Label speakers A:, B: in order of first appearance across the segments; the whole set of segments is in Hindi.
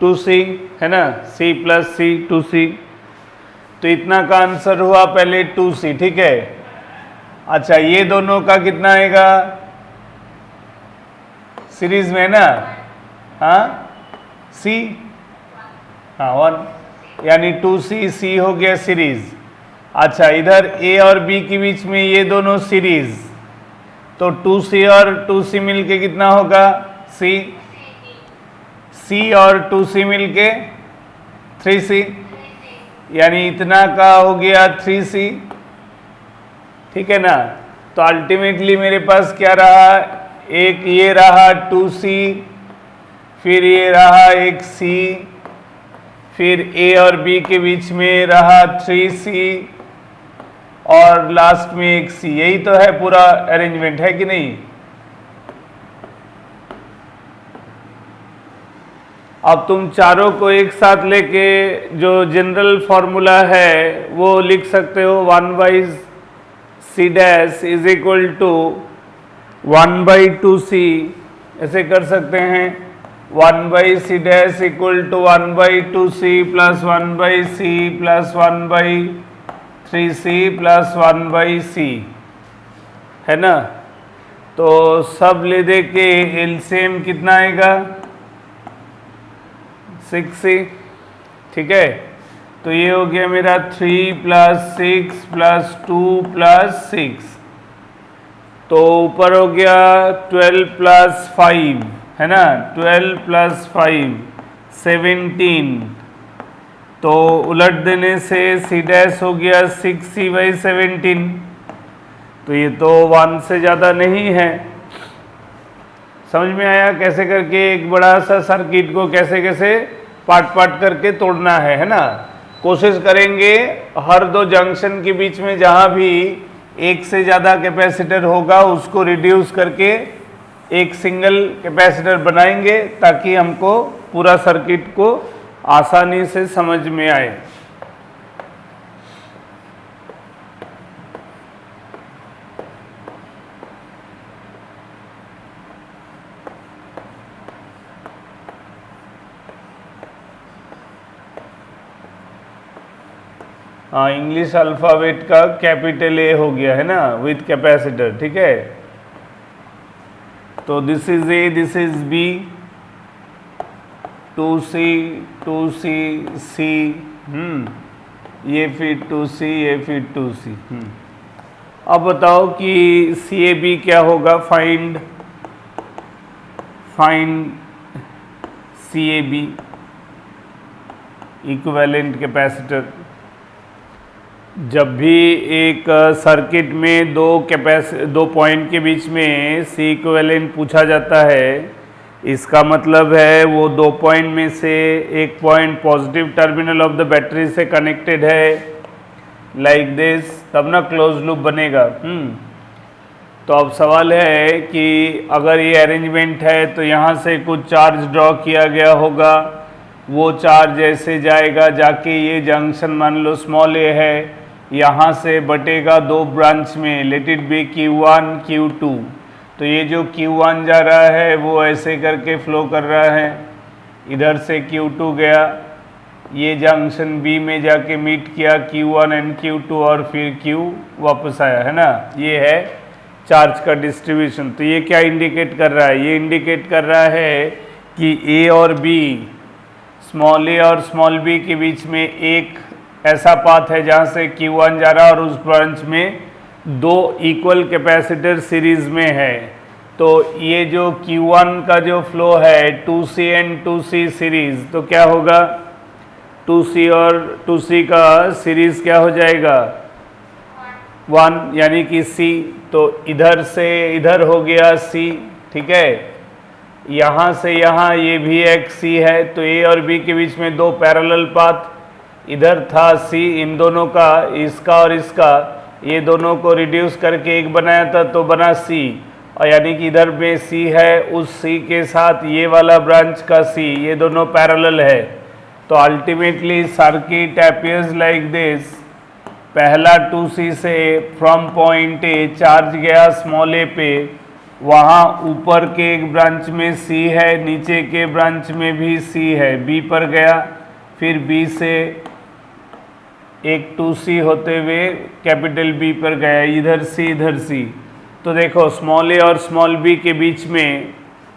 A: 2C है ना, C प्लस C 2C। तो इतना का आंसर हुआ पहले 2C, ठीक है। अच्छा ये दोनों का कितना आएगा सीरीज में ना, हाँ C, हाँ 1, यानी 2C C हो गया सीरीज। अच्छा इधर A और B के बीच में ये दोनों सीरीज, तो 2C और 2C मिलके कितना होगा C, C और 2C मिलके 3C, यानी इतना का हो गया 3C, ठीक है ना। तो अल्टीमेटली मेरे पास क्या रहा, एक ये रहा 2C, फिर ये रहा एक C, फिर A और B के बीच में रहा 3C और लास्ट में एक C। यही तो है पूरा अरेंजमेंट, है कि नहीं। अब तुम चारों को एक साथ लेके जो जनरल फॉर्मूला है वो लिख सकते हो, 1/C dash is equal to 1/2C, ऐसे कर सकते हैं। 1/C dash equal to 1/2C plus 1/C plus 1/3C plus 1/C, है ना। तो सब ले दे के एलसीएम कितना आएगा 6C, ठीक है। तो ये हो गया मेरा 3 प्लस 6 प्लस 2 प्लस 6, तो ऊपर हो गया 12 प्लस 5, है ना, 12 प्लस 5 17, तो उलट देने से C डैश हो गया 6C/17, तो ये तो 1 से ज़्यादा नहीं है। समझ में आया कैसे करके एक बड़ा सा सर्किट को कैसे कैसे पार्ट करके तोड़ना है ना। कोशिश करेंगे हर दो जंक्शन के बीच में जहाँ भी एक से ज़्यादा कैपेसिटर होगा उसको रिड्यूस करके एक सिंगल कैपेसिटर बनाएंगे ताकि हमको पूरा सर्किट को आसानी से समझ में आए। हाँ इंग्लिश अल्फ़ाबेट का कैपिटल ए हो गया है ना विथ कैपेसिटर, ठीक है। तो this is A, this is B, 2C 2C C, ये फिर 2C, ये फिर 2C। अब बताओ कि CAB क्या होगा, फाइंड CAB इक्विवेलेंट कैपेसिटर। जब भी एक सर्किट में दो पॉइंट के बीच में C इक्विवेलेंट पूछा जाता है, इसका मतलब है वो 2 पॉइंट में से एक point positive terminal of the battery से कनेक्टेड है, लाइक दिस, तब ना क्लोज लूप बनेगा। तो अब सवाल है कि अगर ये अरेंजमेंट है तो यहाँ से कुछ चार्ज ड्रॉ किया गया होगा, वो चार्ज ऐसे जाएगा जाके ये जंक्शन मान लो स्मॉल a है, यहाँ से बटेगा 2 ब्रांच में, let it be Q1 Q2। तो ये जो Q1 जा रहा है वो ऐसे करके फ्लो कर रहा है, इधर से Q2 गया, ये जंक्शन B में जाके मीट किया Q1 एंड Q2 और फिर Q वापस आया, है ना। ये है चार्ज का डिस्ट्रीब्यूशन। तो ये क्या इंडिकेट कर रहा है, ये इंडिकेट कर रहा है कि A और B, स्मॉल a और स्मॉल b के बीच में एक ऐसा पाथ है जहाँ से Q1 जा रहा है और उस ब्रांच में 2 इक्वल कैपेसिटर सीरीज में है। तो ये जो Q1 का जो फ्लो है 2C एंड 2C सीरीज, तो क्या होगा 2C और 2C का सीरीज क्या हो जाएगा 1, यानी कि C। तो इधर से इधर हो गया C, ठीक है। यहाँ से यहाँ ये भी एक C है, तो A और B के बीच में 2 पैरेलल पाथ, इधर था C, इन दोनों का, इसका और इसका, ये दोनों को रिड्यूस करके एक बनाया था तो बना C, और यानी कि इधर में C है, उस C के साथ ये वाला ब्रांच का C, ये दोनों पैरेलल है। तो ultimately circuit appears like this. पहला 2C से फ्रॉम पॉइंट A चार्ज गया स्मॉल a पे, वहाँ ऊपर के एक ब्रांच में C है, नीचे के ब्रांच में भी C है, B पर गया, फिर B से एक 2C होते हुए कैपिटल B पर गया, इधर C इधर C। तो देखो स्मॉल a और स्मॉल b के बीच में,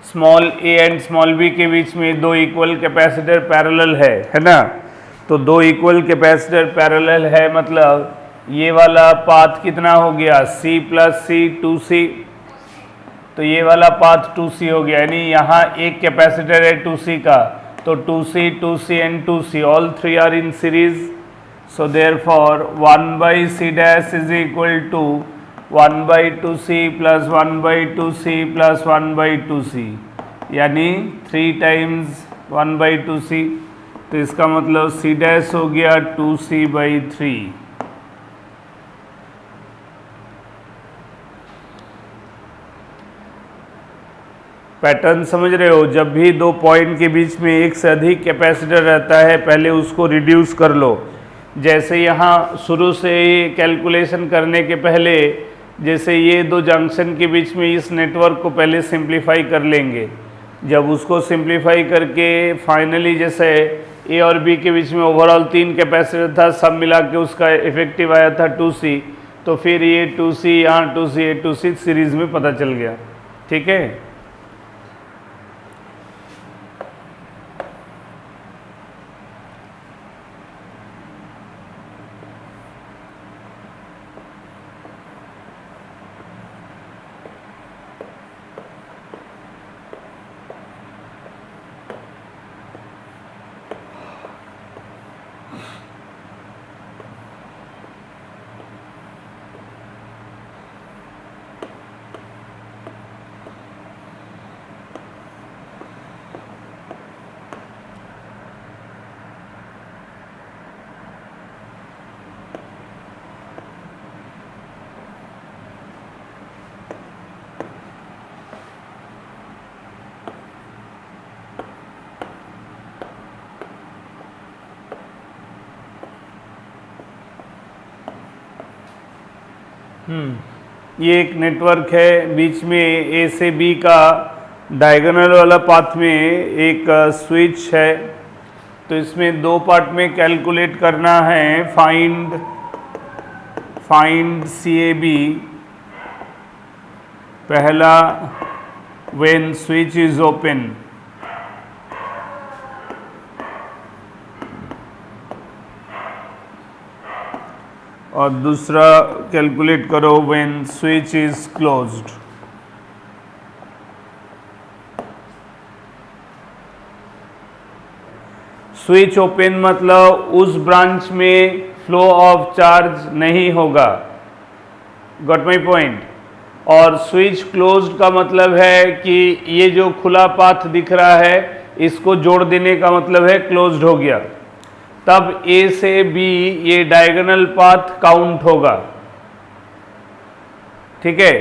A: small a and small b के बीच में दो इक्वल कैपेसिटर पैरेलल है ना। तो दो इक्वल कैपेसिटर पैरेलल है, मतलब ये वाला पाथ कितना हो गया, C प्लस C 2C। तो ये वाला पाथ 2C हो गया, यानी यहाँ एक कैपेसिटर है 2C का, तो 2C 2C and 2C all three are in series. So therefore 1 by C dash is equal to 1 by 2C plus 1 by 2C plus 1 by 2C, यानी 3 times 1 by 2C। तो इसका मतलब C dash हो गया 2C by 3। पैटर्न समझ रहे हो? जब भी दो पॉइंट के बीच में एक से अधिक कैपेसिटर रहता है, पहले उसको रिड्यूस कर लो। जैसे यहाँ शुरू से ही कैलकुलेशन करने के पहले, जैसे ये दो जंक्शन के बीच में इस नेटवर्क को पहले सिंप्लीफाई कर लेंगे। जब उसको सिंप्लीफाई करके फाइनली जैसे ए और बी के बीच में ओवरऑल 3 कैपेसिटर था, सब मिला के उसका इफेक्टिव आया था 2C। तो फिर ये 2C यहाँ 2C ये 2C सीरीज में पता चल गया। ठीक है, ये एक नेटवर्क है, बीच में ए से बी का डायगोनल वाला पाथ में एक स्विच है। तो इसमें दो पार्ट में कैलकुलेट करना है। Find CAB। पहला, व्हेन स्विच इज ओपन, और दूसरा कैलकुलेट करो when switch is closed. Switch open मतलब उस ब्रांच में फ्लो ऑफ चार्ज नहीं होगा, गॉट माई पॉइंट। और स्विच क्लोज्ड का मतलब है कि ये जो खुला पाथ दिख रहा है इसको जोड़ देने का मतलब है क्लोज्ड हो गया। तब A से B ये डायगोनल पाथ काउंट होगा। ठीक है,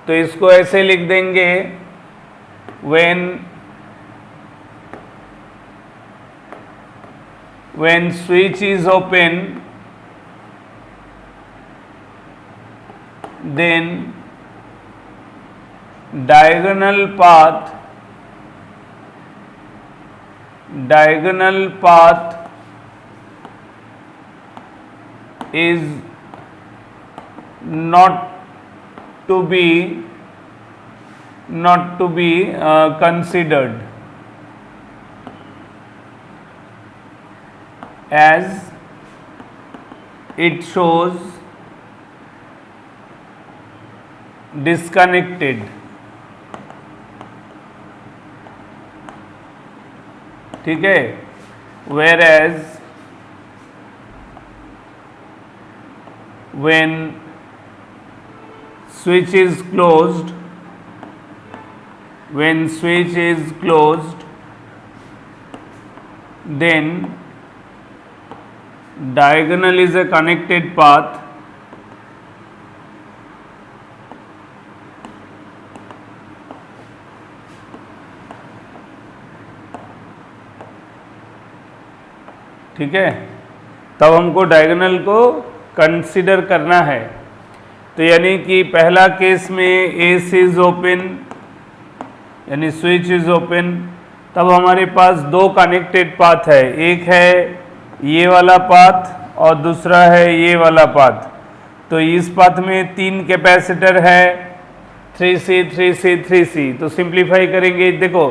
A: तो इसको ऐसे लिख देंगे, when switch is open, then diagonal path is not to be considered, as it shows disconnected। ठीक है, whereas when switch is closed, then diagonal is a connected path, ठीक है। तब हमको डायगोनल को कंसीडर करना है। तो यानी कि पहला केस में एस इज ओपन यानी स्विच इज ओपन, तब हमारे पास दो कनेक्टेड पाथ है, एक है ये वाला पाथ और दूसरा है ये वाला पाथ। तो इस पाथ में 3 कैपेसिटर है 3C 3C 3C। तो सिंप्लीफाई करेंगे, देखो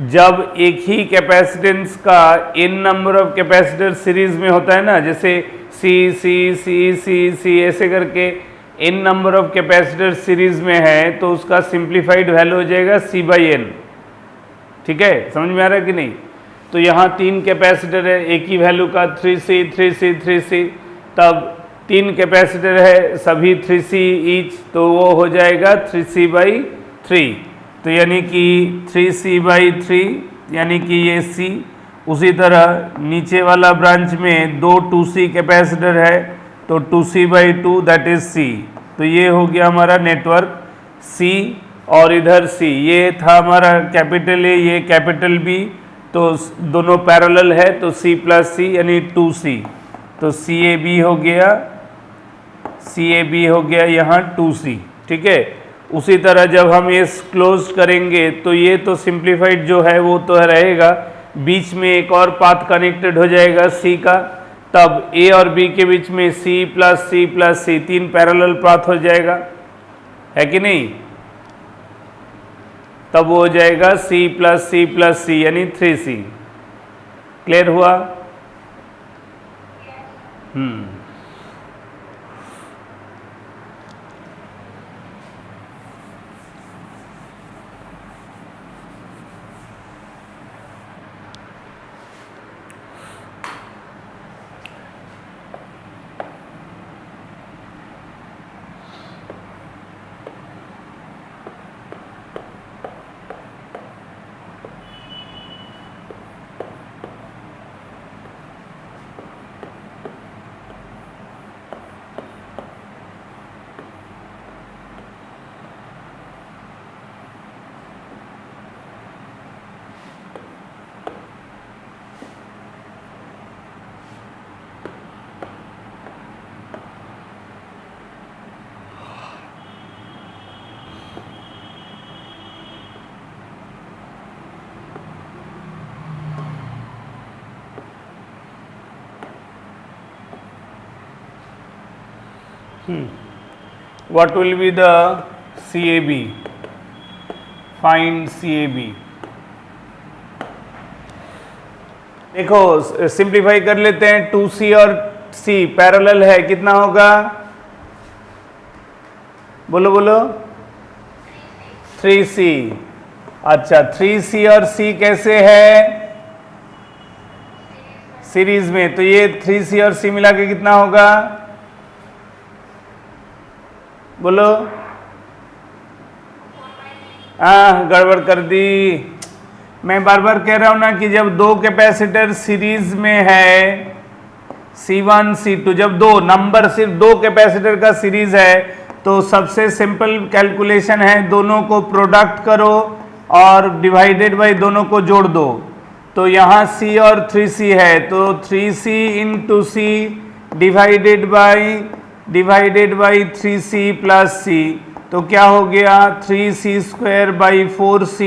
A: जब एक ही कैपेसिटेंस का n number of capacitor series में होता है ना, जैसे C C C C C ऐसे करके n number of capacitor series में है, तो उसका सिंप्लीफाइड वैल्यू हो जाएगा C/n। ठीक है, समझ में आ रहा है कि नहीं? तो यहाँ 3 कैपेसिटर है एक ही वैल्यू का 3C 3C 3C, तब 3 कैपेसिटर है सभी 3C ईच, तो वो हो जाएगा 3C/3। तो यानी कि 3C/3 यानी कि ये C। उसी तरह नीचे वाला ब्रांच में दो 2C कैपेसिटर है, तो 2C/2 दैट इज C। तो ये हो गया हमारा नेटवर्क C, और इधर C, ये था हमारा कैपिटल A, ये कैपिटल B, तो दोनों पैरेलल है, तो C + C यानी 2C। तो CAB हो गया, CAB हो गया यहाँ 2C। ठीक है, उसी तरह जब हम ये क्लोज करेंगे तो ये तो सिंप्लीफाइड जो है वो तो रहेगा, बीच में एक और पाथ कनेक्टेड हो जाएगा C का, तब A और B के बीच में C + C + C 3 parallel path हो जाएगा, है कि नहीं? तब वो हो जाएगा C + C + C यानी 3C। क्लियर हुआ? What will be the CAB? Find CAB. देखो सिंप्लीफाई कर लेते हैं, 2C और C पैरेलल है, कितना होगा? बोलो बोलो 3C। अच्छा 3C और C कैसे है? सीरीज में, तो ये 3C और C मिला के कितना होगा? बोलो। गड़बड़ कर दी। मैं बार बार कह रहा हूं ना कि जब दो कैपेसिटर सीरीज में है C1 C2, जब दो नंबर सिर्फ दो कैपेसिटर का सीरीज है, तो सबसे सिंपल कैलकुलेशन है दोनों को प्रोडक्ट करो और डिवाइडेड बाय दोनों को जोड़ दो। तो यहाँ C और 3C है, तो 3C × C divided by 3C + C, तो क्या हो गया 3C² 4C।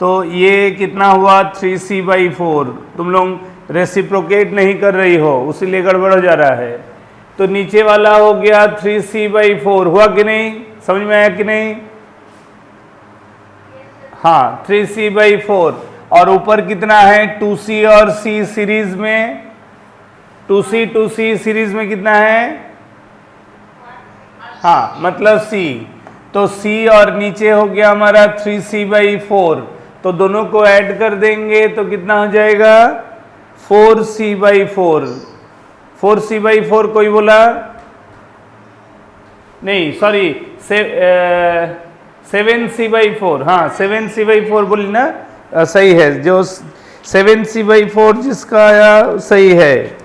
A: तो ये कितना हुआ 3C/4। तुम लोग रेसिप्रोकेट नहीं कर रही हो, उसीलिए गड़बड़ हो जा रहा है। तो नीचे वाला हो गया 3C/4, हुआ कि नहीं? समझ में आया कि नहीं? हाँ 3C/4, और ऊपर कितना है 2C और C सीरीज में, 2C सीरीज में कितना है? हाँ मतलब C, तो C और नीचे हो गया हमारा 3C/4, तो दोनों को ऐड कर देंगे तो कितना हो जाएगा 4C/4। 4C/4 कोई बोला नहीं, सॉरी 7C/4। हाँ 7C/4 बोली ना, सही है, जो 7C/4 जिसका आया सही है।